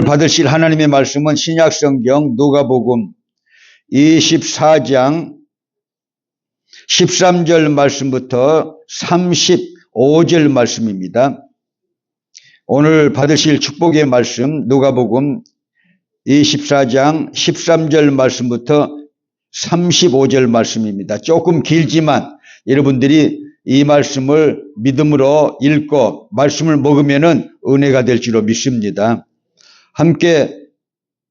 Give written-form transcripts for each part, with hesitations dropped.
받으실 하나님의 말씀은 신약성경 누가복음 24장 13절 말씀부터 35절 말씀입니다. 오늘 받으실 축복의 말씀 누가복음 24장 13절 말씀부터 35절 말씀입니다. 조금 길지만 여러분들이 이 말씀을 믿음으로 읽고 말씀을 먹으면 은혜가 될 줄로 믿습니다. 함께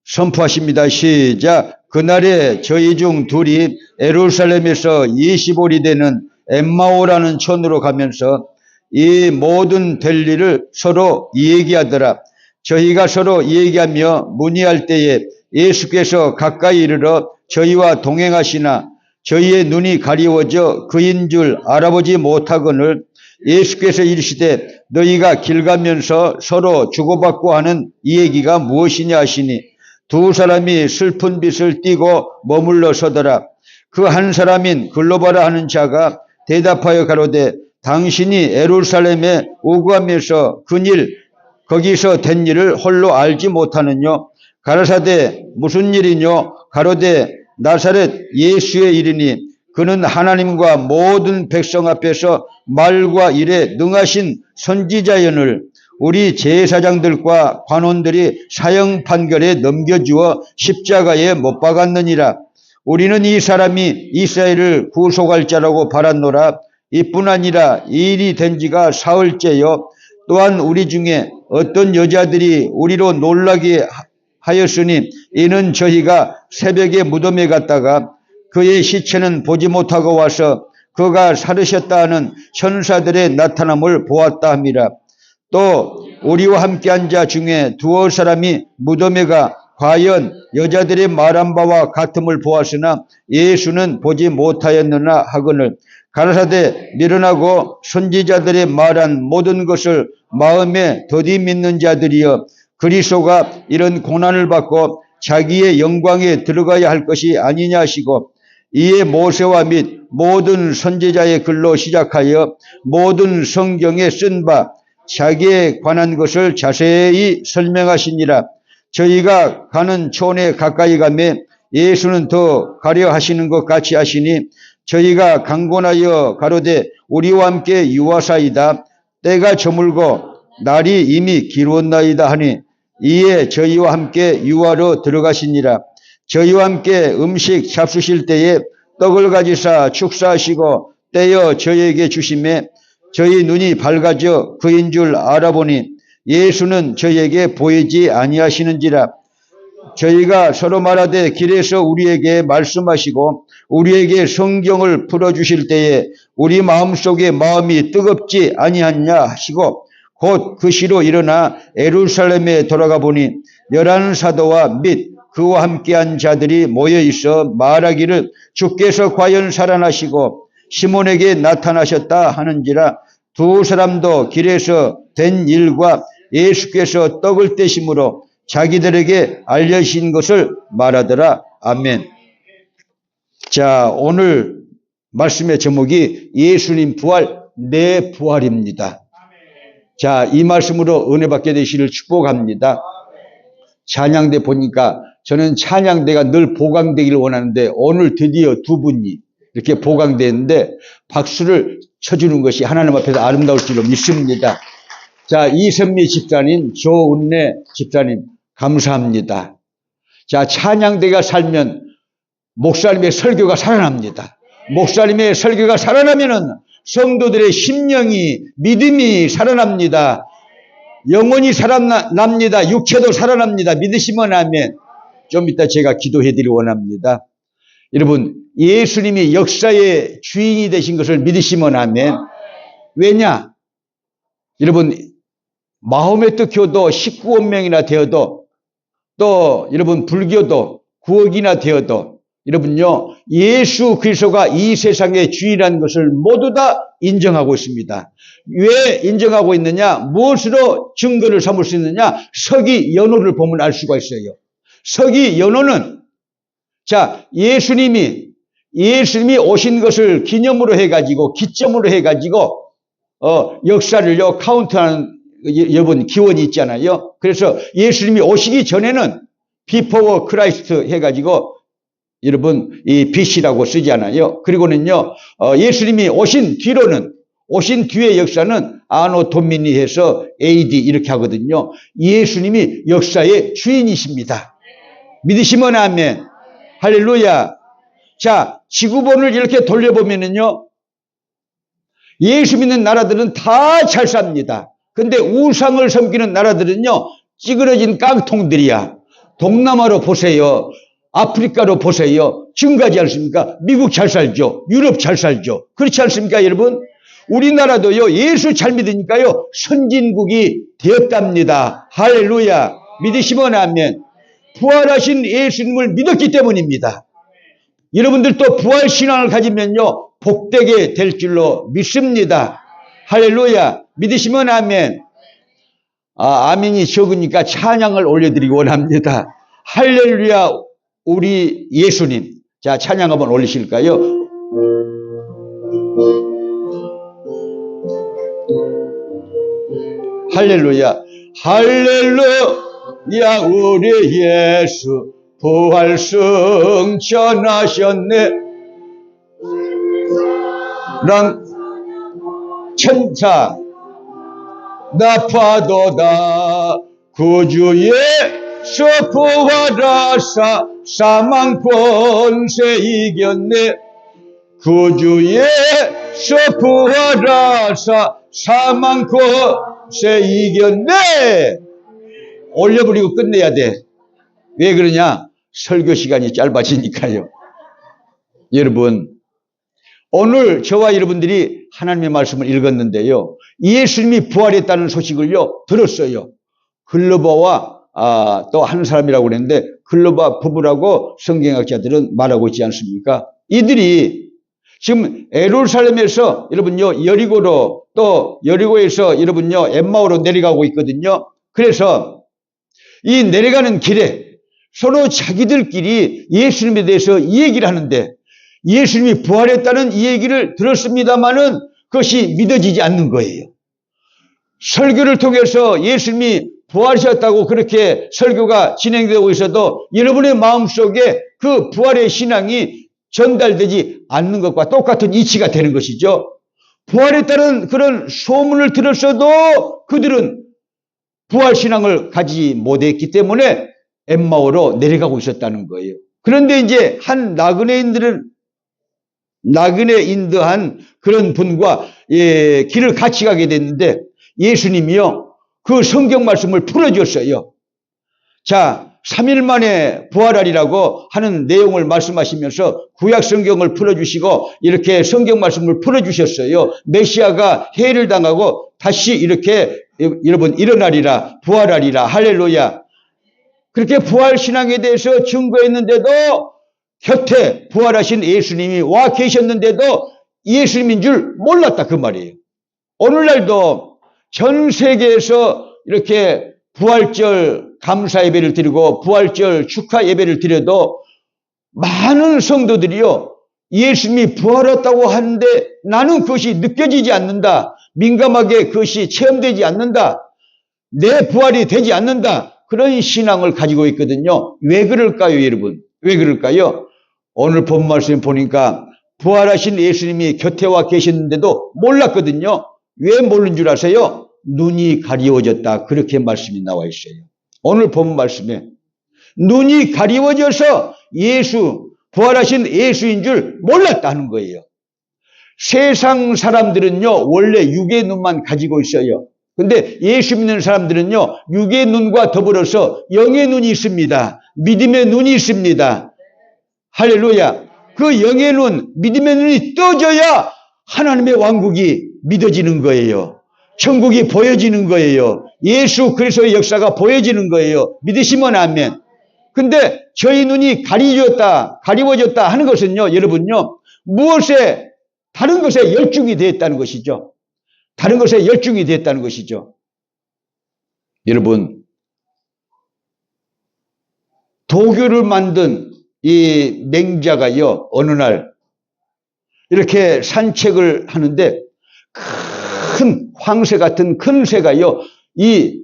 선포하십니다. 시작. 그날에 저희 중 둘이 예루살렘에서 20올이 되는 엠마오라는 촌으로 가면서 이 모든 될 일을 서로 얘기하더라. 저희가 서로 얘기하며 문의할 때에 예수께서 가까이 이르러 저희와 동행하시나 저희의 눈이 가리워져 그인 줄 알아보지 못하거늘 예수께서 이르시되 너희가 길 가면서 서로 주고받고 하는 이 얘기가 무엇이냐 하시니 두 사람이 슬픈 빛을 띠고 머물러 서더라. 그 한 사람인 글로바라 하는 자가 대답하여 가로되 당신이 예루살렘에 우구하면서 그일 거기서 된 일을 홀로 알지 못하느뇨. 가라사대 무슨 일이뇨. 가로되 나사렛 예수의 일이니 그는 하나님과 모든 백성 앞에서 말과 일에 능하신 선지자연을 우리 제사장들과 관원들이 사형 판결에 넘겨주어 십자가에 못 박았느니라. 우리는 이 사람이 이스라엘을 구속할 자라고 바랐노라. 이뿐 아니라 이 일이 된 지가 사흘째요. 또한 우리 중에 어떤 여자들이 우리로 놀라게 하였으니 이는 저희가 새벽에 무덤에 갔다가 그의 시체는 보지 못하고 와서 그가 살으셨다 하는 천사들의 나타남을 보았다 함이라. 또 우리와 함께 한 자 중에 두어 사람이 무덤에 가 과연 여자들의 말한 바와 같음을 보았으나 예수는 보지 못하였느냐 하거늘 가라사대 미련하고 선지자들의 말한 모든 것을 마음에 더디 믿는 자들이여 그리스도가 이런 고난을 받고 자기의 영광에 들어가야 할 것이 아니냐 하시고 이에 모세와 및 모든 선지자의 글로 시작하여 모든 성경에 쓴 바 자기에 관한 것을 자세히 설명하시니라. 저희가 가는 촌에 가까이 가매 예수는 더 가려 하시는 것 같이 하시니 저희가 강권하여 가로되 우리와 함께 유하사이다. 때가 저물고 날이 이미 기루었나이다 하니 이에 저희와 함께 유하로 들어가시니라. 저희와 함께 음식 잡수실 때에 떡을 가지사 축사하시고 떼어 저희에게 주시매 저희 눈이 밝아져 그인 줄 알아보니 예수는 저희에게 보이지 아니하시는지라. 저희가 서로 말하되 길에서 우리에게 말씀하시고 우리에게 성경을 풀어주실 때에 우리 마음속에 마음이 뜨겁지 아니하냐 하시고 곧 그 시로 일어나 예루살렘에 돌아가 보니 11 사도와 및 그와 함께한 자들이 모여 있어 말하기를 주께서 과연 살아나시고 시몬에게 나타나셨다 하는지라. 두 사람도 길에서 된 일과 예수께서 떡을 떼심으로 자기들에게 알려주신 것을 말하더라. 아멘. 자, 오늘 말씀의 제목이 예수님 부활, 내 부활입니다. 자, 이 말씀으로 은혜 받게 되시기를 축복합니다. 찬양대 보니까 저는 찬양대가 늘 보강되기를 원하는데 오늘 드디어 두 분이 이렇게 보강되는데 박수를 쳐주는 것이 하나님 앞에서 아름다울 줄로 믿습니다. 자, 이선미 집사님, 조은래 집사님 감사합니다. 자, 찬양대가 살면 목사님의 설교가 살아납니다. 목사님의 설교가 살아나면은 성도들의 심령이 믿음이 살아납니다. 영혼이 살아납니다. 육체도 살아납니다. 믿으시면 아멘. 좀 이따 제가 기도해드리기 원합니다. 여러분 예수님이 역사의 주인이 되신 것을 믿으시면 아멘. 왜냐? 여러분 마호메트 교도 19억 명이나 되어도 또 여러분 불교도 9억이나 되어도 여러분요 예수 그리스도가 이 세상의 주인이라는 것을 모두 다 인정하고 있습니다. 왜 인정하고 있느냐? 무엇으로 증거를 삼을 수 있느냐? 서기 연호를 보면 알 수가 있어요. 서기 연호는 자 예수님이 오신 것을 기념으로 해가지고 기점으로 해가지고 역사를요 카운트하는 여러분 기원이 있잖아요. 그래서 예수님이 오시기 전에는 Before Christ 해가지고 여러분 이 BC라고 쓰잖아요. 그리고는요 예수님이 오신 뒤의 역사는 아노 도미니 해서 AD 이렇게 하거든요. 예수님이 역사의 주인이십니다. 믿으시면 아멘. 할렐루야. 자, 지구본을 이렇게 돌려보면은요 예수 믿는 나라들은 다 잘 삽니다. 근데 우상을 섬기는 나라들은요 찌그러진 깡통들이야. 동남아로 보세요. 아프리카로 보세요. 지금 가지 않습니까? 미국 잘 살죠. 유럽 잘 살죠. 그렇지 않습니까 여러분? 우리나라도요 예수 잘 믿으니까요 선진국이 되었답니다. 할렐루야. 믿으시면 아멘. 부활하신 예수님을 믿었기 때문입니다. 여러분들도 부활신앙을 가지면요 복되게 될 줄로 믿습니다. 할렐루야. 믿으시면 아멘. 아멘이 적으니까 찬양을 올려드리기 원합니다. 할렐루야 우리 예수님. 자, 찬양 한번 올리실까요? 할렐루야. 할렐루야 우리 예수 부활 승천하셨네. 랑 천사 나파도다 구주 예수 부활하사 사망 권세 이겼네. 구주 예수 부활하사 사망 권세 이겼네. 올려버리고 끝내야 돼. 왜 그러냐? 설교 시간이 짧아지니까요. 여러분 오늘 저와 여러분들이 하나님의 말씀을 읽었는데요 예수님이 부활했다는 소식을요 들었어요. 글로버와 또 한 사람이라고 그랬는데 글로버 부부라고 성경학자들은 말하고 있지 않습니까? 이들이 지금 예루살렘에서 여러분요 여리고로 또 여리고에서 여러분요 엠마오로 내려가고 있거든요. 그래서 이 내려가는 길에 서로 자기들끼리 예수님에 대해서 이 얘기를 하는데 예수님이 부활했다는 이 얘기를 들었습니다마는 그것이 믿어지지 않는 거예요. 설교를 통해서 예수님이 부활하셨다고 그렇게 설교가 진행되고 있어도 여러분의 마음속에 그 부활의 신앙이 전달되지 않는 것과 똑같은 이치가 되는 것이죠. 부활했다는 그런 소문을 들었어도 그들은 부활신앙을 가지지 못했기 때문에 엠마오로 내려가고 있었다는 거예요. 그런데 이제 한 나그네 인도한 그런 분과 길을 같이 가게 됐는데 예수님이요 그 성경 말씀을 풀어줬어요. 자, 3일 만에 부활하리라고 하는 내용을 말씀하시면서 구약 성경을 풀어주시고 이렇게 성경 말씀을 풀어주셨어요. 메시아가 해를 당하고 다시 이렇게 여러분 일어나리라 부활하리라 할렐루야. 그렇게 부활신앙에 대해서 증거했는데도 곁에 부활하신 예수님이 와 계셨는데도 예수님인 줄 몰랐다 그 말이에요. 오늘날도 전 세계에서 이렇게 부활절 감사 예배를 드리고 부활절 축하 예배를 드려도 많은 성도들이요 예수님이 부활했다고 하는데 나는 그것이 느껴지지 않는다. 민감하게 그것이 체험되지 않는다. 내 부활이 되지 않는다. 그런 신앙을 가지고 있거든요. 왜 그럴까요 여러분? 왜 그럴까요? 오늘 본 말씀 보니까 부활하신 예수님이 곁에 와 계셨는데도 몰랐거든요. 왜 모르는 줄 아세요? 눈이 가리워졌다. 그렇게 말씀이 나와 있어요. 오늘 본 말씀에 눈이 가리워져서 부활하신 예수인 줄 몰랐다는 거예요. 세상 사람들은요 원래 육의 눈만 가지고 있어요. 근데 예수 믿는 사람들은요 육의 눈과 더불어서 영의 눈이 있습니다. 믿음의 눈이 있습니다. 할렐루야. 그 영의 눈, 믿음의 눈이 떠져야 하나님의 왕국이 믿어지는 거예요. 천국이 보여지는 거예요. 예수 그리스도의 역사가 보여지는 거예요. 믿으시면 아멘. 근데 저희 눈이 가리워졌다 하는 것은요 여러분요 다른 것에 열중이 되었다는 것이죠. 다른 것에 열중이 되었다는 것이죠. 여러분 도교를 만든 이 맹자가요 어느 날 이렇게 산책을 하는데 큰 황새 같은 큰 새가요 이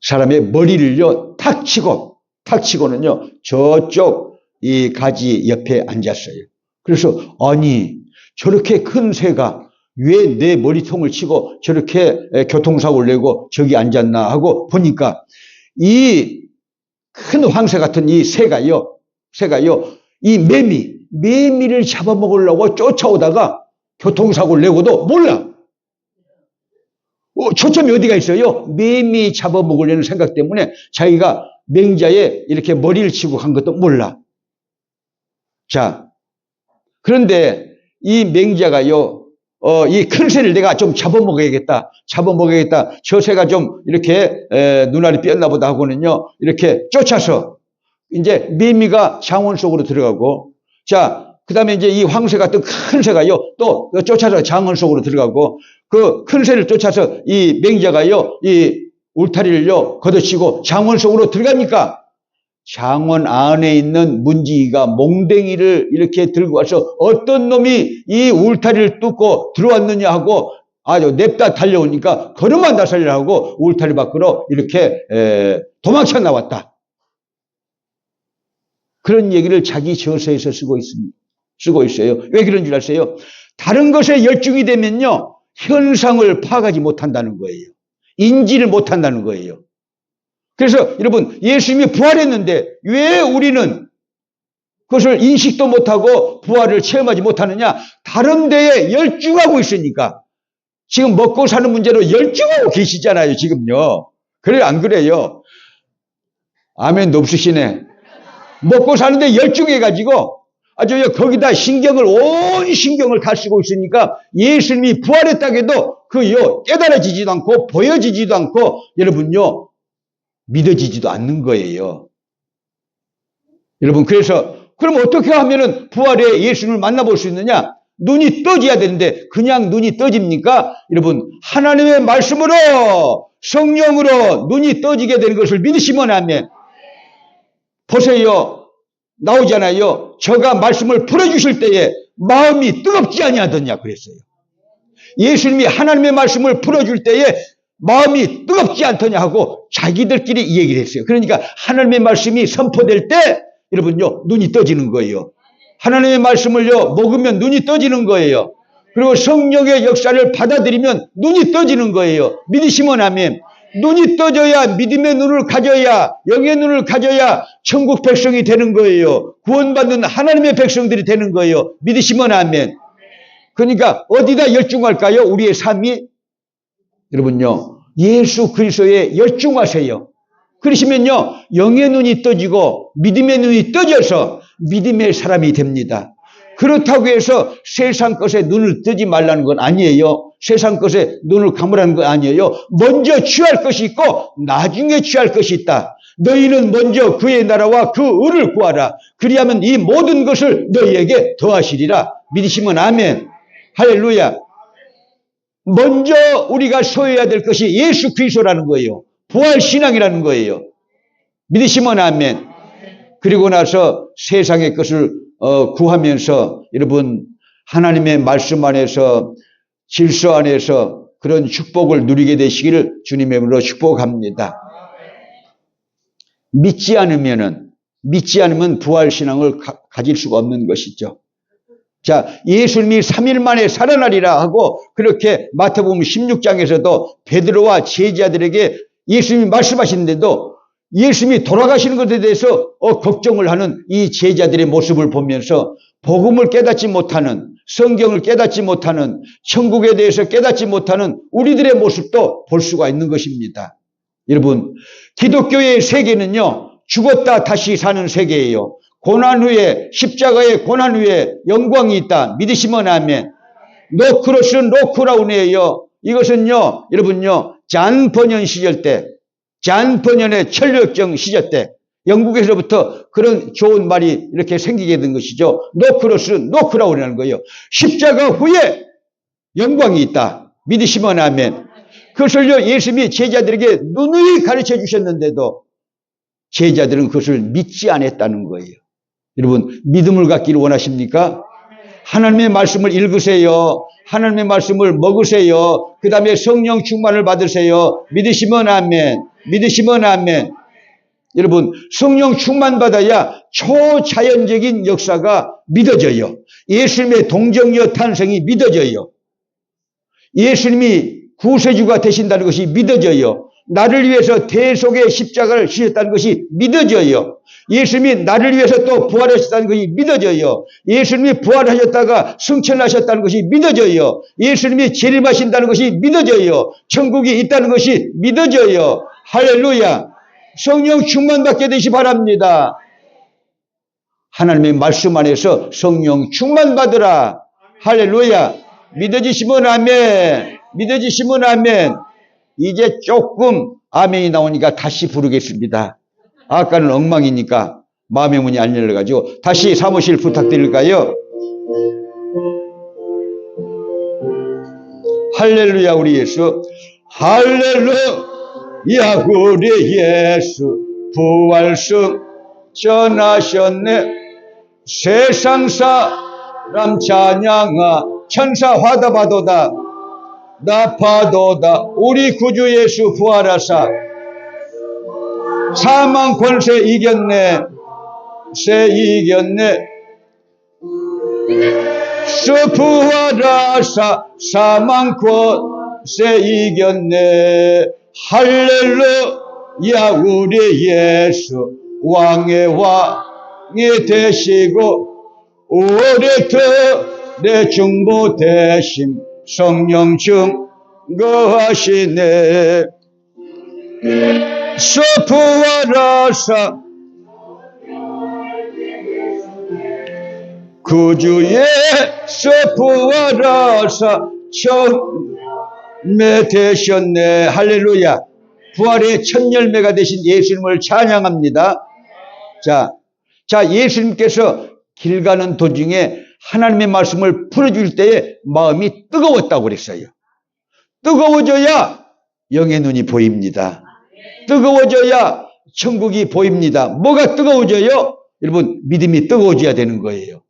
사람의 머리를요, 탁 치고는요, 저쪽 이 가지 옆에 앉았어요. 그래서, 아니, 저렇게 큰 새가 왜 내 머리통을 치고 저렇게 교통사고를 내고 저기 앉았나 하고 보니까 이 큰 황새 같은 이 새가요, 이 매미를 잡아먹으려고 쫓아오다가 교통사고를 내고도 몰라. 초점이 어디가 있어요? 매미 잡아먹으려는 생각 때문에 자기가 맹자에 이렇게 머리를 치고 간 것도 몰라. 자, 그런데 이 맹자가요, 이 큰 새를 내가 좀 잡아먹어야겠다. 저 새가 좀 이렇게 눈알이 삐었나 보다 하고는요, 이렇게 쫓아서 이제 매미가 장원 속으로 들어가고, 자, 그 다음에 이제 이 황새 같은 큰 새가요, 또 쫓아서 장원 속으로 들어가고, 그 큰 새를 쫓아서 이 맹자가요, 이 울타리를요, 걷어치고 장원 속으로 들어가니까 장원 안에 있는 문지기가 몽댕이를 이렇게 들고 와서 어떤 놈이 이 울타리를 뚫고 들어왔느냐 하고 아주 냅다 달려오니까 걸음만 다 살려고 울타리 밖으로 이렇게 도망쳐 나왔다. 그런 얘기를 자기 저서에서 쓰고 있어요. 왜 그런 줄 아세요? 다른 것에 열중이 되면요, 현상을 파악하지 못한다는 거예요. 인지를 못한다는 거예요. 그래서 여러분, 예수님이 부활했는데 왜 우리는 그것을 인식도 못하고 부활을 체험하지 못하느냐? 다른 데에 열중하고 있으니까. 지금 먹고 사는 문제로 열중하고 계시잖아요, 지금요. 그래요, 안 그래요? 아멘도 없으시네. 먹고 사는데 열중해가지고 아주 거기다 온 신경을 다 쓰고 있으니까 예수님이 부활했다고 해도 그요 깨달아지지도 않고 보여지지도 않고 여러분요 믿어지지도 않는 거예요. 여러분, 그래서 그럼 어떻게 하면은 부활의 예수님을 만나볼 수 있느냐? 눈이 떠져야 되는데 그냥 눈이 떠집니까? 여러분, 하나님의 말씀으로 성령으로 눈이 떠지게 되는 것을 믿으시면 아멘. 보세요. 나오잖아요. 저가 말씀을 풀어주실 때에 마음이 뜨겁지 아니하더냐 그랬어요. 예수님이 하나님의 말씀을 풀어줄 때에 마음이 뜨겁지 않더냐 하고 자기들끼리 이 얘기를 했어요. 그러니까 하나님의 말씀이 선포될 때 여러분요 눈이 떠지는 거예요. 하나님의 말씀을요 먹으면 눈이 떠지는 거예요. 그리고 성령의 역사를 받아들이면 눈이 떠지는 거예요. 믿으시면 아멘. 눈이 떠져야 믿음의 눈을 가져야 영의 눈을 가져야 천국 백성이 되는 거예요. 구원받는 하나님의 백성들이 되는 거예요. 믿으시면 아멘. 그러니까 어디다 열중할까요? 우리의 삶이? 여러분요, 예수 그리스도에 열중하세요. 그러시면요, 영의 눈이 떠지고 믿음의 눈이 떠져서 믿음의 사람이 됩니다. 그렇다고 해서 세상 것에 눈을 뜨지 말라는 건 아니에요. 세상 것에 눈을 감으라는 건 아니에요. 먼저 취할 것이 있고 나중에 취할 것이 있다. 너희는 먼저 그의 나라와 그 의를 구하라. 그리하면 이 모든 것을 너희에게 더하시리라. 믿으시면 아멘. 할렐루야. 먼저 우리가 소유해야 될 것이 예수 그리스도라는 거예요. 부활신앙이라는 거예요. 믿으시면 아멘. 그리고 나서 세상의 것을 구하면서 여러분 하나님의 말씀 안에서 질서 안에서 그런 축복을 누리게 되시기를 주님의 이름으로 축복합니다. 믿지 않으면 부활신앙을 가질 수가 없는 것이죠. 자, 예수님이 3일 만에 살아나리라 하고 그렇게 마태복음 16장에서도 베드로와 제자들에게 예수님이 말씀하시는데도 예수님이 돌아가시는 것에 대해서 걱정을 하는 이 제자들의 모습을 보면서 복음을 깨닫지 못하는, 성경을 깨닫지 못하는, 천국에 대해서 깨닫지 못하는 우리들의 모습도 볼 수가 있는 것입니다. 여러분, 기독교의 세계는요, 죽었다 다시 사는 세계예요. 고난 후에, 십자가의 고난 후에 영광이 있다. 믿으시면 아멘. 노크로스 노크라운이에요. 이것은요, 여러분요, 잔 번연 시절 때, 잔 번연의 철력정 시절 때 영국에서부터 그런 좋은 말이 이렇게 생기게 된 것이죠. 노크로스 노크라운이라는 거예요. 십자가 후에 영광이 있다. 믿으시면 아멘. 그것을요, 예수님이 제자들에게 누누이 가르쳐 주셨는데도 제자들은 그것을 믿지 않았다는 거예요. 여러분, 믿음을 갖기를 원하십니까? 하나님의 말씀을 읽으세요. 하나님의 말씀을 먹으세요. 그 다음에 성령 충만을 받으세요. 믿으시면 아멘. 믿으시면 아멘. 여러분, 성령 충만 받아야 초자연적인 역사가 믿어져요. 예수님의 동정녀 탄생이 믿어져요. 예수님이 구세주가 되신다는 것이 믿어져요. 나를 위해서 대속의 십자가를 지셨다는 것이 믿어져요. 예수님이 나를 위해서 또 부활하셨다는 것이 믿어져요. 예수님이 부활하셨다가 승천하셨다는 것이 믿어져요. 예수님이 재림하신다는 것이 믿어져요. 천국이 있다는 것이 믿어져요. 할렐루야. 성령 충만받게 되시 바랍니다. 하나님의 말씀 안에서 성령 충만받으라. 할렐루야. 믿어지시면 아멘. 믿어지시면 아멘. 이제 조금 아멘이 나오니까 다시 부르겠습니다. 아까는 엉망이니까 마음의 문이 안 열려가지고 다시 사무실 부탁드릴까요? 할렐루야. 우리 예수. 할렐루야. 우리 예수 부활승 전하셨네. 세상 사람 찬양아 천사 화답하도다. 나파도다. 우리 구주 예수 부활하사 사망 권세 이겼네. 세 이겼네. 수 부활하사 사망 권세 이겼네. 할렐루야. 우리 예수 왕의 왕이 되시고 오래전에 중보 되심 성령 증거하시네. 수 부활하사 구주의 수 부활하사 천매 되셨네. 할렐루야. 부활의 첫 열매가 되신 예수님을 찬양합니다. 자, 예수님께서 길 가는 도중에 하나님의 말씀을 풀어줄 때에 마음이 뜨거웠다고 그랬어요. 뜨거워져야 영의 눈이 보입니다. 뜨거워져야 천국이 보입니다. 뭐가 뜨거워져요? 여러분, 믿음이 뜨거워져야 되는 거예요.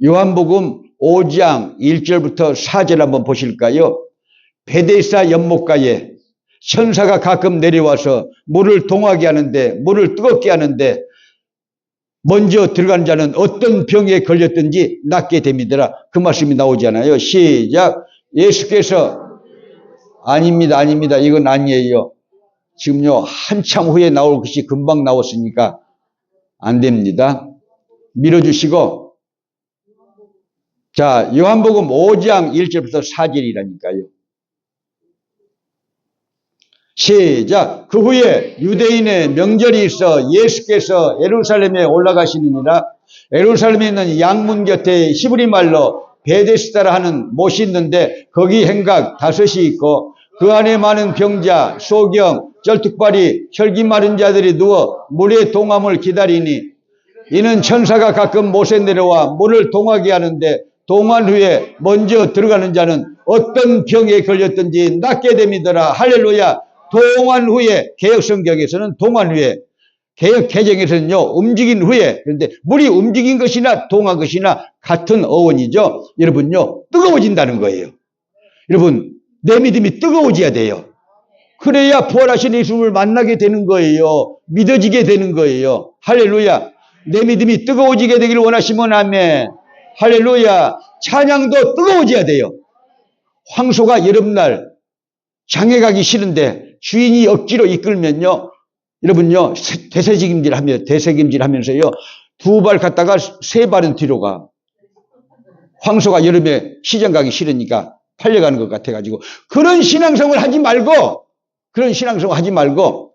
요한복음 5장 1절부터 4절 한번 보실까요? 베데스다 연못가에 천사가 가끔 내려와서 물을 동하게 하는데, 물을 뜨겁게 하는데 먼저 들어간 자는 어떤 병에 걸렸든지 낫게 됩니다. 그 말씀이 나오잖아요. 시작. 예수께서 아닙니다. 이건 아니에요. 지금요 한참 후에 나올 것이 금방 나왔으니까 안 됩니다. 밀어주시고. 자, 요한복음 5장 1절부터 4절이라니까요. 시작. 그 후에 유대인의 명절이 있어 예수께서 예루살렘에 올라가시느니라. 예루살렘에 있는 양문 곁에 히브리 말로 베데스다라 하는 못이 있는데 거기 행각 5이 있고 그 안에 많은 병자, 소경, 쩔뚝발이, 혈기 마른 자들이 누워 물의 동함을 기다리니 이는 천사가 가끔 못에 내려와 물을 동하게 하는데 동한 후에 먼저 들어가는 자는 어떤 병에 걸렸든지 낫게 됩니다라. 할렐루야. 동한 후에, 개혁성경에서는 동한 후에, 개혁개정에서는요 움직인 후에. 그런데 물이 움직인 것이나 동한 것이나 같은 어원이죠. 여러분요 뜨거워진다는 거예요. 여러분, 내 믿음이 뜨거워져야 돼요. 그래야 부활하신 예수님을 만나게 되는 거예요. 믿어지게 되는 거예요. 할렐루야. 내 믿음이 뜨거워지게 되기를 원하시면 아멘. 할렐루야. 찬양도 뜨거워져야 돼요. 황소가 여름날 장에 가기 싫은데 주인이 억지로 이끌면요, 여러분요 대세김질 하면서요 2발 갔다가 3발은 뒤로 가. 황소가 여름에 시장 가기 싫으니까 팔려가는 것 같아가지고. 그런 신앙생활 하지 말고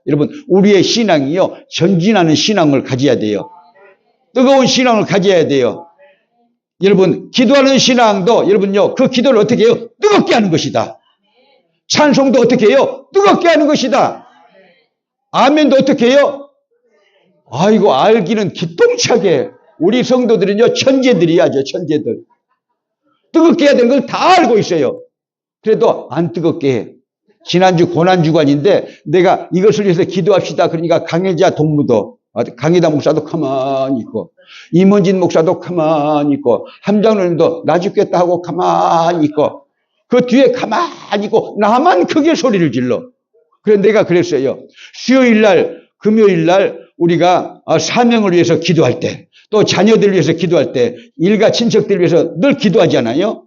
여러분, 우리의 신앙이요 전진하는 신앙을 가져야 돼요. 뜨거운 신앙을 가져야 돼요. 여러분, 기도하는 신앙도 여러분요 그 기도를 어떻게 해요? 뜨겁게 하는 것이다. 찬송도 어떻게 해요? 뜨겁게 하는 것이다. 아멘도 어떻게 해요? 아이고, 알기는 기똥차게. 우리 성도들은요 천재들이야죠. 천재들. 뜨겁게 해야 되는 걸 다 알고 있어요. 그래도 안 뜨겁게 해. 지난주 고난주간인데 내가 이것을 위해서 기도합시다 그러니까 강혜자 동무도 강희다 목사도 가만히 있고, 임원진 목사도 가만히 있고, 함장로님도 나 죽겠다 하고 가만히 있고, 그 뒤에 가만히 있고, 나만 크게 소리를 질러. 그래서 내가 그랬어요. 수요일 날, 금요일 날 우리가 사명을 위해서 기도할 때, 또 자녀들을 위해서 기도할 때, 일가 친척들을 위해서 늘 기도하잖아요.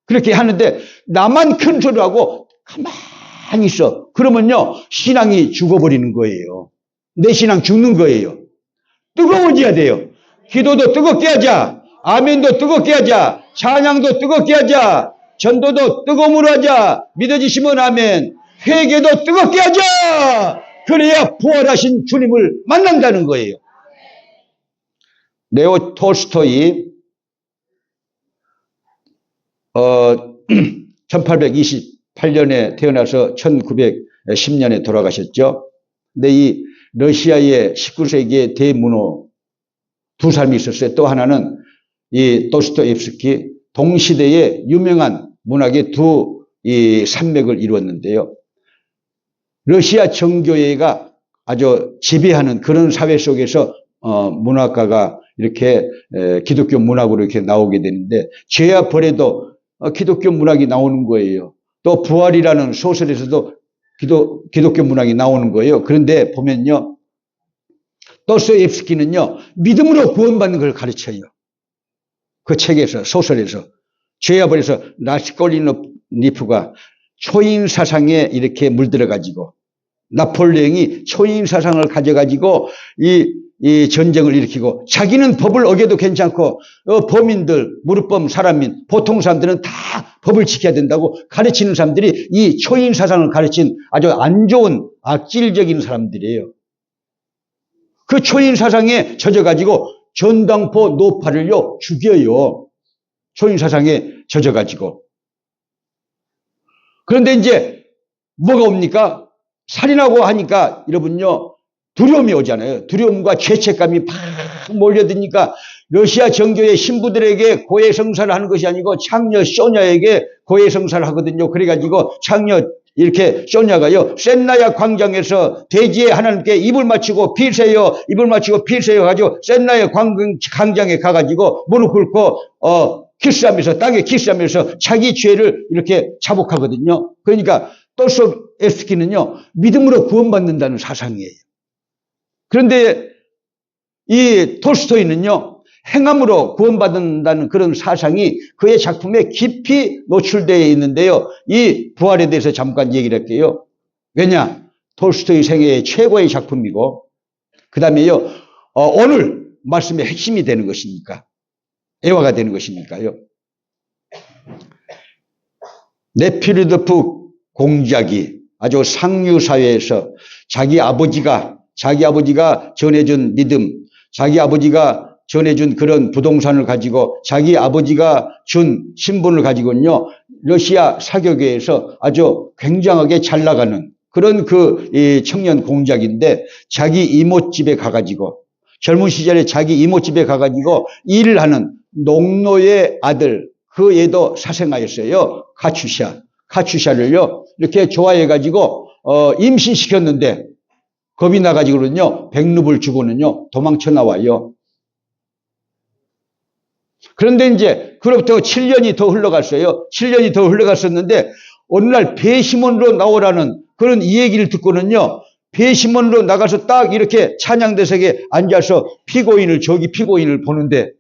그렇게 하는데 나만 큰 소리를 하고 가만히 있어. 그러면요, 신앙이 죽어버리는 거예요. 내 신앙 죽는 거예요. 뜨거워져야 돼요. 기도도 뜨겁게 하자. 아멘도 뜨겁게 하자. 찬양도 뜨겁게 하자. 전도도 뜨거움으로 하자. 믿어지시면 아멘. 회개도 뜨겁게 하자. 그래야 부활하신 주님을 만난다는 거예요. 레오 톨스토이 1828년에 태어나서 1910년에 돌아가셨죠. 근데 이 러시아의 19세기의 대문호 두 사람이 있었어요. 또 하나는 이 도스토옙스키, 동시대의 유명한 문학의 두 이 산맥을 이루었는데요. 러시아 정교회가 아주 지배하는 그런 사회 속에서 문학가가 이렇게 기독교 문학으로 이렇게 나오게 되는데, 죄와 벌에도 기독교 문학이 나오는 거예요. 또 부활이라는 소설에서도 기독교 문학이 나오는 거예요. 그런데 보면요, 도스토옙스키는요, 믿음으로 구원받는 걸 가르쳐요. 그 책에서, 소설에서. 죄와 벌에서 라스콜니코프가 초인 사상에 이렇게 물들어가지고, 나폴레옹이 초인 사상을 가져가지고 이 전쟁을 일으키고, 자기는 법을 어겨도 괜찮고 범인들, 무릎범 사람인 보통 사람들은 다 법을 지켜야 된다고 가르치는 사람들이 이 초인 사상을 가르친 아주 안 좋은 악질적인 사람들이에요. 그 초인 사상에 젖어가지고 전당포 노파를요 죽여요. 초인 사상에 젖어가지고. 그런데 이제 뭐가 옵니까? 살인하고 하니까 여러분요, 두려움이 오잖아요. 두려움과 죄책감이 막 몰려드니까 러시아 정교의 신부들에게 고해성사를 하는 것이 아니고 창녀 쇼냐에게 고해성사를 하거든요. 그래가지고 창녀 이렇게 쇼냐가요, 센나야 광장에서 대지에 하나님께 입을 맞추고 피세요, 입을 맞추고 피세요 가지고 센나야 광장에 가가지고 무릎 꿇고 키스하면서, 땅에 키스하면서 자기 죄를 이렇게 자복하거든요. 그러니까 도스토옙스키는요, 믿음으로 구원받는다는 사상이에요. 그런데 이 톨스토이는요, 행함으로 구원받는다는 그런 사상이 그의 작품에 깊이 노출되어 있는데요. 이 부활에 대해서 잠깐 얘기를 할게요. 왜냐? 톨스토이 생애의 최고의 작품이고, 그 다음에요, 오늘 말씀의 핵심이 되는 것이니까, 애화가 되는 것이니까요. 네피르도프 공작이 아주 상류사회에서 자기 아버지가 전해준 믿음, 자기 아버지가 전해준 그런 부동산을 가지고 자기 아버지가 준 신분을 가지고는요, 러시아 사교계에서 아주 굉장하게 잘 나가는 그런 이 청년 공작인데, 자기 이모집에 가가지고, 젊은 시절에 자기 이모집에 가가지고 일을 하는 농노의 아들, 그 애도 사생아였어요. 카추샤를요, 이렇게 좋아해가지고, 임신시켰는데, 겁이 나가지고는요, 100루블 주고는요, 도망쳐 나와요. 그런데 이제, 그로부터 7년이 더 흘러갔어요. 7년이 더 흘러갔었는데, 어느 날 배심원으로 나오라는 그런 이 얘기를 듣고는요, 배심원으로 나가서 딱 이렇게 찬양대석에 앉아서 저기 피고인을 보는데,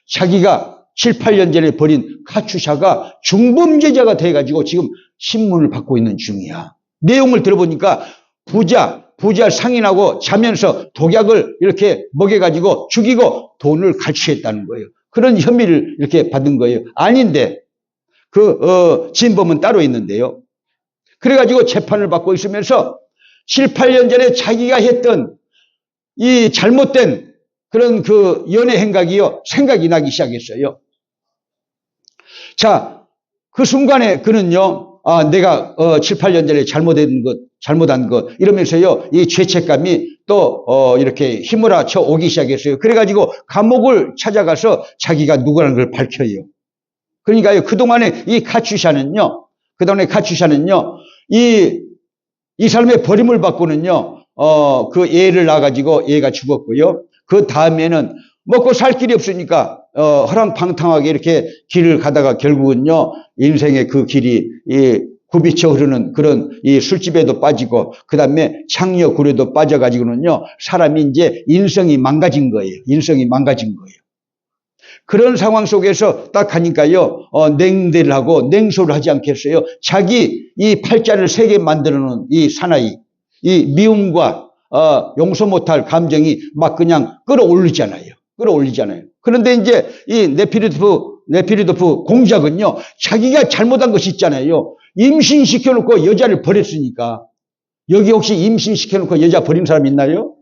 자기가 7, 8년 전에 버린 카추샤가 중범죄자가 돼가지고 지금 신문을 받고 있는 중이야. 내용을 들어보니까 부자 상인하고 자면서 독약을 이렇게 먹여가지고 죽이고 돈을 갈취했다는 거예요. 그런 혐의를 이렇게 받은 거예요. 아닌데, 진범은 따로 있는데요. 그래가지고 재판을 받고 있으면서 7, 8년 전에 자기가 했던 이 잘못된 그런 연애 행각이요, 생각이 나기 시작했어요. 자, 그 순간에 그는요, 내가 7, 8년 전에 잘못한 것 이러면서요, 이 죄책감이 또 이렇게 휘몰아쳐 오기 시작했어요. 그래가지고 감옥을 찾아가서 자기가 누구라는 걸 밝혀요. 그러니까요, 그동안에 이 카추샤는요, 이 사람의 버림을 받고는요, 그 애를 낳아가지고 애가 죽었고요. 그 다음에는 먹고 살 길이 없으니까 허랑방탕하게 이렇게 길을 가다가 결국은요 인생의 그 길이 굽이쳐 흐르는 그런 이 술집에도 빠지고 그 다음에 창녀굴에도 빠져가지고는요 사람이 이제 인성이 망가진 거예요. 인성이 망가진 거예요. 그런 상황 속에서 딱 하니까요 냉대를 하고 냉소를 하지 않겠어요. 자기 이 팔자를 세게 만들어 놓은 이 사나이, 이 미움과 용서 못할 감정이 막 그냥 끌어올리잖아요. 그런데 이제 이 네피리도프 공작은요 자기가 잘못한 것이 있잖아요. 임신시켜놓고 여자를 버렸으니까. 여기 혹시 임신시켜놓고 여자 버린 사람 있나요?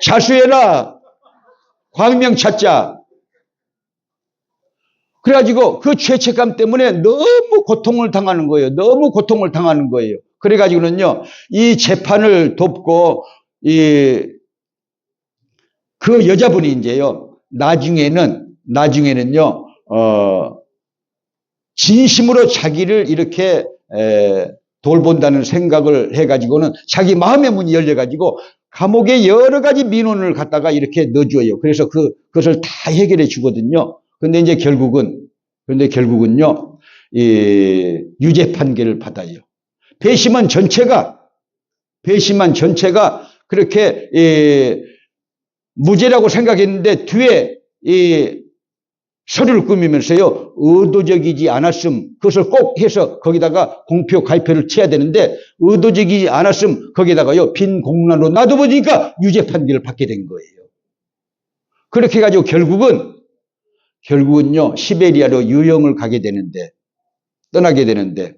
자수해라. 광명 찾자. 그래가지고 그 죄책감 때문에 너무 고통을 당하는 거예요. 그래가지고는요 이 재판을 돕고 그 여자분이 이제요 나중에는요 진심으로 자기를 이렇게 돌본다는 생각을 해가지고는 자기 마음의 문이 열려가지고 감옥에 여러 가지 민원을 갖다가 이렇게 넣어줘요. 그래서 그것을 다 해결해 주거든요. 근데 이제 결국은요 유죄 판결을 받아요. 배심원 전체가 그렇게 무죄라고 생각했는데 뒤에 서류를 꾸미면서요 의도적이지 않았음 그것을 꼭 해서 거기다가 공표 가입표를 쳐야 되는데 의도적이지 않았음 거기다가요 빈 공란으로 놔둬보니까 유죄 판결을 받게 된 거예요. 그렇게 해가지고 결국은요 시베리아로 유영을 떠나게 되는데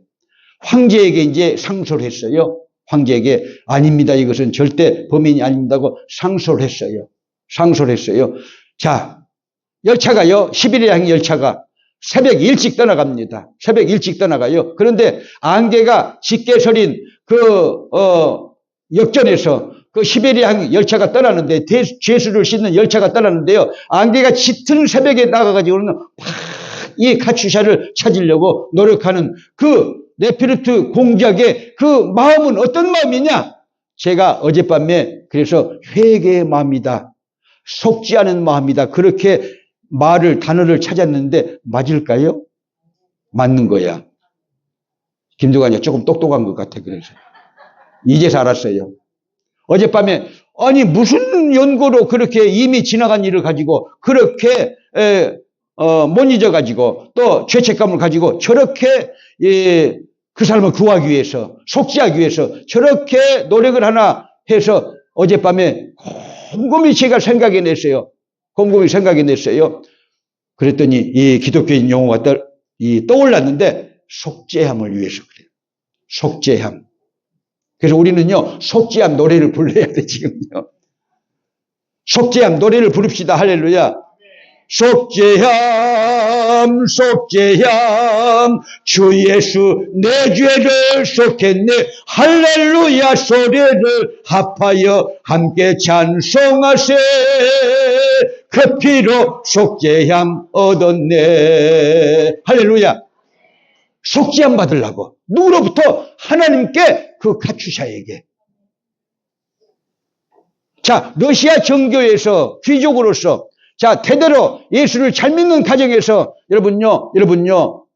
황제에게 이제 상소를 했어요. 황제에게 아닙니다. 이것은 절대 범인이 아닙니다고 상소를 했어요. 자, 열차가요. 시베리아 열차가 새벽 일찍 떠나갑니다. 그런데 안개가 짙게 서린 역전에서 그 시베리아 열차가 떠나는데 죄수를 싣는 열차가 떠나는데요. 안개가 짙은 새벽에 나가가지고는 이 카츄샤를 찾으려고 노력하는 그 네피르트 공작의 그 마음은 어떤 마음이냐? 제가 어젯밤에 그래서 회개의 마음이다. 속지 않은 마음이다. 그렇게 단어를 찾았는데 맞을까요? 맞는 거야. 김두관이 조금 똑똑한 것 같아. 그래서 이제서 알았어요. 어젯밤에 아니 무슨 연고로 그렇게 이미 지나간 일을 가지고 그렇게 못 잊어가지고 또 죄책감을 가지고 저렇게 그 사람을 구하기 위해서 속죄하기 위해서 저렇게 노력을 하나 해서 어젯밤에 곰곰이 제가 생각해냈어요. 그랬더니 이 기독교인 용어가 떠올랐는데 속죄함을 위해서 그래요. 속죄함. 그래서 우리는요 속죄함 노래를 불러야 돼 지금요. 속죄함 노래를 부릅시다. 할렐루야. 속죄함 주 예수 내 죄를 속했네. 할렐루야 소리를 합하여 함께 찬송하세. 그 피로 속죄함 얻었네. 할렐루야. 속죄함 받으려고 누구로부터? 하나님께 그 카츄샤에게. 자, 러시아 정교에서 귀족으로서 자, 대대로 예수를 잘 믿는 가정에서 여러분요,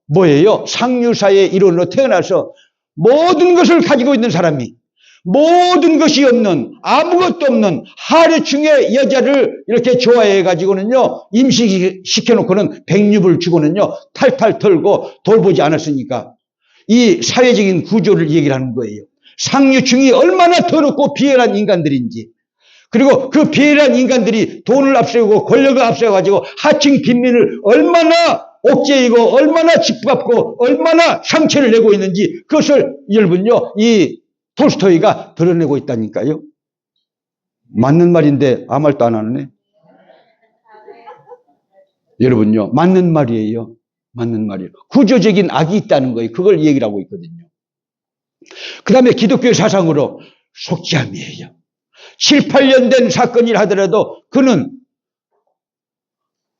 뭐예요? 상류사의 일원으로 태어나서 모든 것을 가지고 있는 사람이 모든 것이 없는 아무것도 없는 하류층의 여자를 이렇게 좋아해가지고는요, 임신시켜놓고는 백류를 주고는요, 탈탈 털고 돌보지 않았으니까 이 사회적인 구조를 얘기를 하는 거예요. 상류층이 얼마나 더럽고 비열한 인간들인지. 그리고 그 비열한 인간들이 돈을 앞세우고 권력을 앞세워가지고 하층 빈민을 얼마나 옥죄이고 얼마나 짓밟고 얼마나 상처를 내고 있는지 그것을 여러분요 이 톨스토이가 드러내고 있다니까요. 맞는 말인데 아무 말도 안 하네. 여러분요 맞는 말이에요. 구조적인 악이 있다는 거예요. 그걸 얘기를 하고 있거든요. 그 다음에 기독교의 사상으로 속죄함이에요. 7, 8년 된 사건이라 하더라도 그는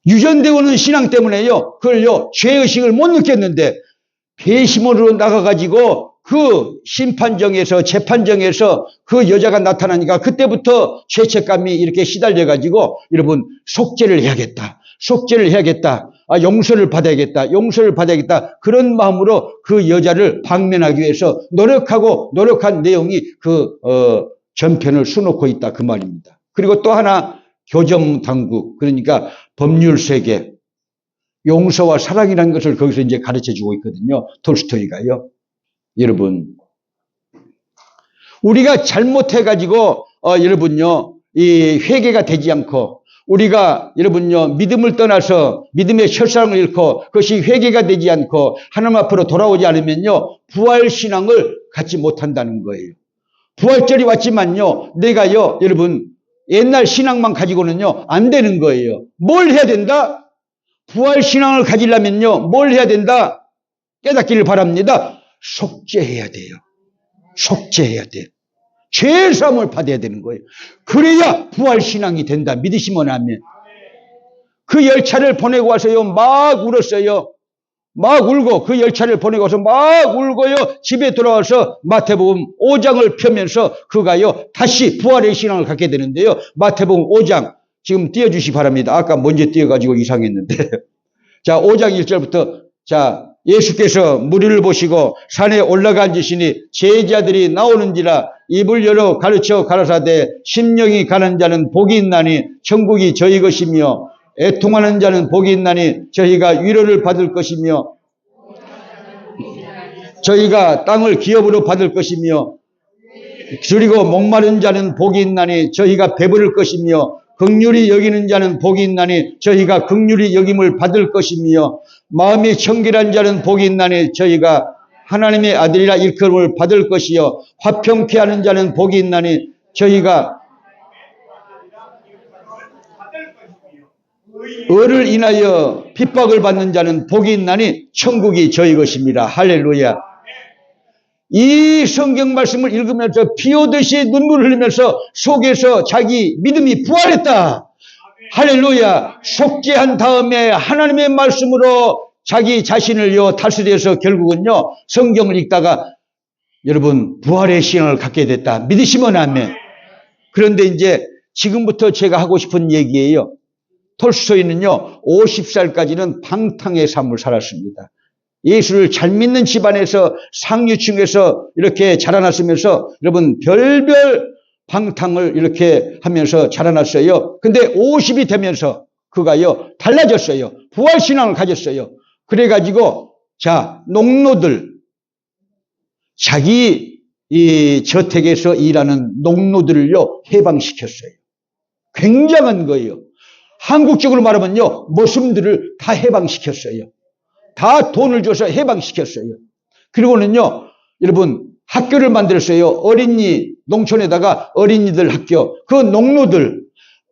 유전되어 오는 신앙 때문에요. 그걸요, 죄의식을 못 느꼈는데 배심원으로 나가가지고 그 심판정에서 재판정에서 그 여자가 나타나니까 그때부터 죄책감이 이렇게 시달려 가지고 여러분 속죄를 해야겠다. 속죄를 해야겠다. 용서를 받아야겠다. 용서를 받아야겠다. 그런 마음으로 그 여자를 방면하기 위해서 노력한 내용이 그 전편을 수놓고 있다 그 말입니다. 그리고 또 하나 교정당국, 그러니까 법률세계, 용서와 사랑이라는 것을 거기서 이제 가르쳐 주고 있거든요. 톨스토이가요. 여러분, 우리가 잘못해가지고, 여러분요, 이 회개가 되지 않고, 우리가 여러분요, 믿음을 떠나서 믿음의 첫사랑을 잃고, 그것이 회개가 되지 않고, 하나님 앞으로 돌아오지 않으면요, 부활신앙을 갖지 못한다는 거예요. 부활절이 왔지만요, 내가요, 여러분, 옛날 신앙만 가지고는요, 안 되는 거예요. 뭘 해야 된다? 부활신앙을 가지려면요, 뭘 해야 된다? 깨닫기를 바랍니다. 속죄해야 돼요. 속죄해야 돼요. 죄사함을 받아야 되는 거예요. 그래야 부활신앙이 된다. 믿으시면 아멘. 그 열차를 보내고 와서요, 막 울었어요. 막 울고, 그 열차를 보내고 와서 막 울고요, 집에 돌아와서 마태복음 5장을 펴면서 그가요, 다시 부활의 신앙을 갖게 되는데요. 마태복음 5장, 지금 띄워주시 기 바랍니다. 아까 먼저 띄워가지고 이상했는데. 자, 5장 1절부터, 자, 예수께서 무리를 보시고 산에 올라가 앉으시니 제자들이 나오는지라 입을 열어 가르쳐 가라사대 심령이 가는 자는 복이 있나니 천국이 저희 것이며 애통하는 자는 복이 있나니 저희가 위로를 받을 것이며 저희가 땅을 기업으로 받을 것이며 그리고 목마른 자는 복이 있나니 저희가 배부를 것이며 긍휼히 여기는 자는 복이 있나니 저희가 긍휼히 여김을 받을 것이며 마음이 청결한 자는 복이 있나니 저희가 하나님의 아들이라 일컬음을 받을 것이요 화평케 하는 자는 복이 있나니 저희가 의를 인하여 핍박을 받는 자는 복이 있나니 천국이 저희 것입니다. 할렐루야. 이 성경 말씀을 읽으면서 피 오듯이 눈물을 흘리면서 속에서 자기 믿음이 부활했다. 할렐루야. 속죄한 다음에 하나님의 말씀으로 자기 자신을요 다스려서 결국은요 성경을 읽다가 여러분 부활의 신앙을 갖게 됐다. 믿으시면 아멘. 그런데 이제 지금부터 제가 하고 싶은 얘기예요. 톨스토이는요 50살까지는 방탕의 삶을 살았습니다. 예수를 잘 믿는 집안에서 상류층에서 이렇게 자라났으면서 여러분 별별 방탕을 이렇게 하면서 자라났어요. 근데 50이 되면서 그가요 달라졌어요. 부활신앙을 가졌어요. 그래가지고 자 농노들 자기 이 저택에서 일하는 농노들을요 해방시켰어요. 굉장한 거예요. 한국적으로 말하면요 머슴들을 다 해방시켰어요. 다 돈을 줘서 해방시켰어요. 그리고는요 여러분 학교를 만들었어요. 어린이 농촌에다가 어린이들 학교. 그 농노들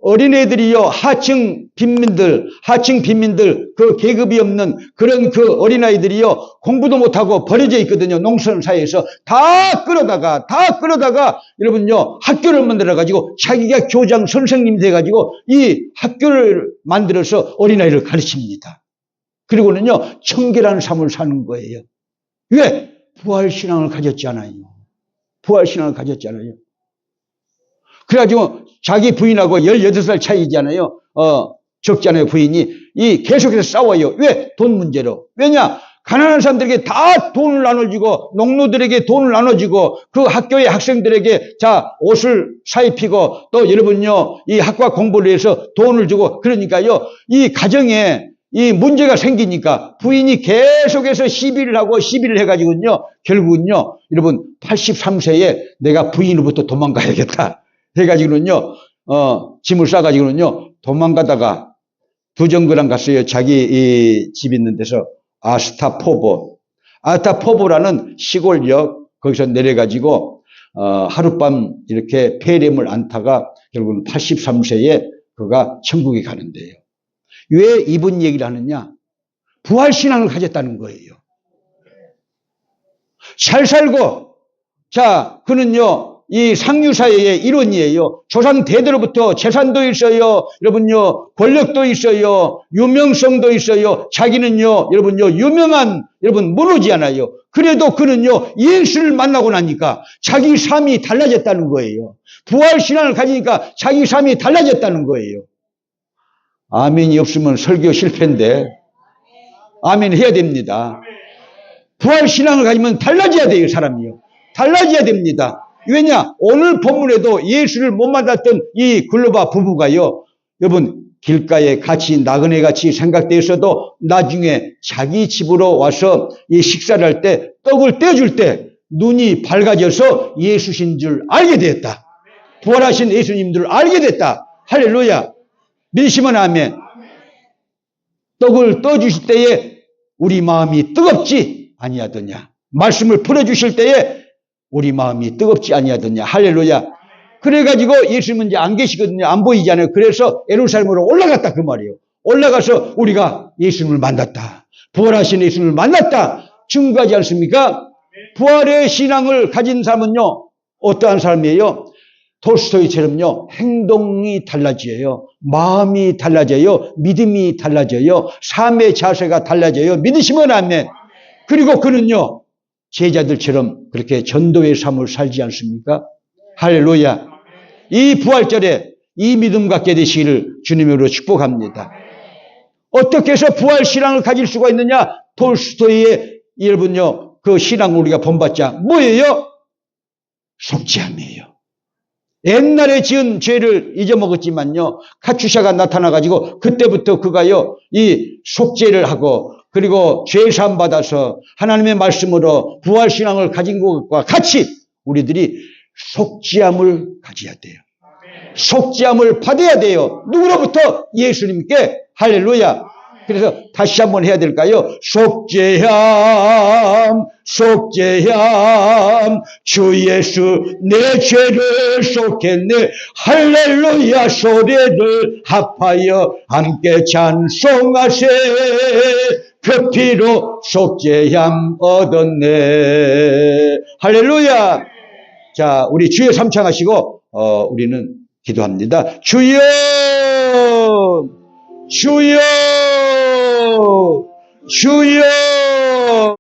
어린애들이요 하층 빈민들 그 계급이 없는 그런 그 어린아이들이요 공부도 못하고 버려져 있거든요. 농촌 사회에서 다 끌어다가 여러분요 학교를 만들어 가지고 자기가 교장 선생님이 돼 가지고 이 학교를 만들어서 어린아이를 가르칩니다. 그리고는요 청결한 삶을 사는 거예요. 왜? 부활신앙을 가졌잖아요. 부활신앙을 가졌잖아요. 그래가지고 자기 부인하고 18살 차이잖아요. 적잖아요, 부인이. 계속해서 싸워요. 왜? 돈 문제로. 왜냐? 가난한 사람들에게 다 돈을 나눠주고, 농노들에게 돈을 나눠주고, 그 학교의 학생들에게 자, 옷을 사입히고, 또 여러분요, 이 학과 공부를 해서 돈을 주고, 그러니까요, 이 가정에 이 문제가 생기니까 부인이 계속해서 시비를 해가지고요, 결국은요, 여러분, 83세에 내가 부인으로부터 도망가야겠다. 해가지고는요, 짐을 싸가지고는요, 도망가다가 부정거랑 갔어요. 자기 이 집 있는 데서 아스타포보라는 시골역 거기서 내려가지고, 하룻밤 이렇게 폐렴을 앓다가 결국은 83세에 그가 천국에 가는데요. 왜 이분 얘기를 하느냐? 부활신앙을 가졌다는 거예요. 잘 살고, 자, 그는요, 이 상류사회의 일원이에요. 조상 대대로부터 재산도 있어요. 여러분요, 권력도 있어요. 유명성도 있어요. 자기는요, 여러분요, 유명한, 여러분, 모르지않아요. 그래도 그는요, 예수를 만나고 나니까 자기 삶이 달라졌다는 거예요. 부활신앙을 가지니까 자기 삶이 달라졌다는 거예요. 아멘이 없으면 설교 실패인데, 아멘 해야 됩니다. 부활신앙을 가지면 달라져야 돼요, 사람이요. 달라져야 됩니다. 왜냐? 오늘 본문에도 예수를 못 만났던 이 글로바 부부가요, 여러분, 길가에 같이 나그네 같이 생각되어서도 나중에 자기 집으로 와서 이 식사를 할 때 떡을 떼어줄 때 눈이 밝아져서 예수신 줄 알게 되었다. 부활하신 예수님들 알게 됐다. 할렐루야. 믿으시면 아멘. 떡을 떠주실 때에 우리 마음이 뜨겁지 아니하더냐. 말씀을 풀어주실 때에 우리 마음이 뜨겁지 아니하더냐. 할렐루야. 그래가지고 예수님은 이제 안 계시거든요. 안 보이잖아요. 그래서 예루살렘으로 올라갔다 그 말이에요. 올라가서 우리가 예수님을 만났다. 부활하신 예수님을 만났다. 증거하지 않습니까? 부활의 신앙을 가진 사람은요, 어떠한 사람이에요? 톨스토이처럼요, 행동이 달라져요. 마음이 달라져요. 믿음이 달라져요. 삶의 자세가 달라져요. 믿으시면 아멘. 그리고 그는요, 제자들처럼 그렇게 전도의 삶을 살지 않습니까? 할렐루야. 이 부활절에 이 믿음 갖게 되시기를 주님으로 축복합니다. 어떻게 해서 부활 신앙을 가질 수가 있느냐? 톨스토이의 여러분요, 그 신앙을 우리가 본받자. 뭐예요? 속죄함이에요. 옛날에 지은 죄를 잊어먹었지만요, 카추샤가 나타나가지고 그때부터 그가요, 이 속죄를 하고 그리고 죄사함 받아서 하나님의 말씀으로 부활신앙을 가진 것과 같이 우리들이 속죄함을 가져야 돼요. 속죄함을 받아야 돼요. 누구로부터? 예수님께. 할렐루야. 그래서 다시 한번 해야 될까요? 속죄함, 속죄함, 주 예수 내 죄를 속했네. 할렐루야 소리를 합하여 함께 찬송하세. 그 피로 속죄함 얻었네. 할렐루야. 자, 우리 주여 삼창하시고 우리는 기도합니다. 주여, 주여, 주여.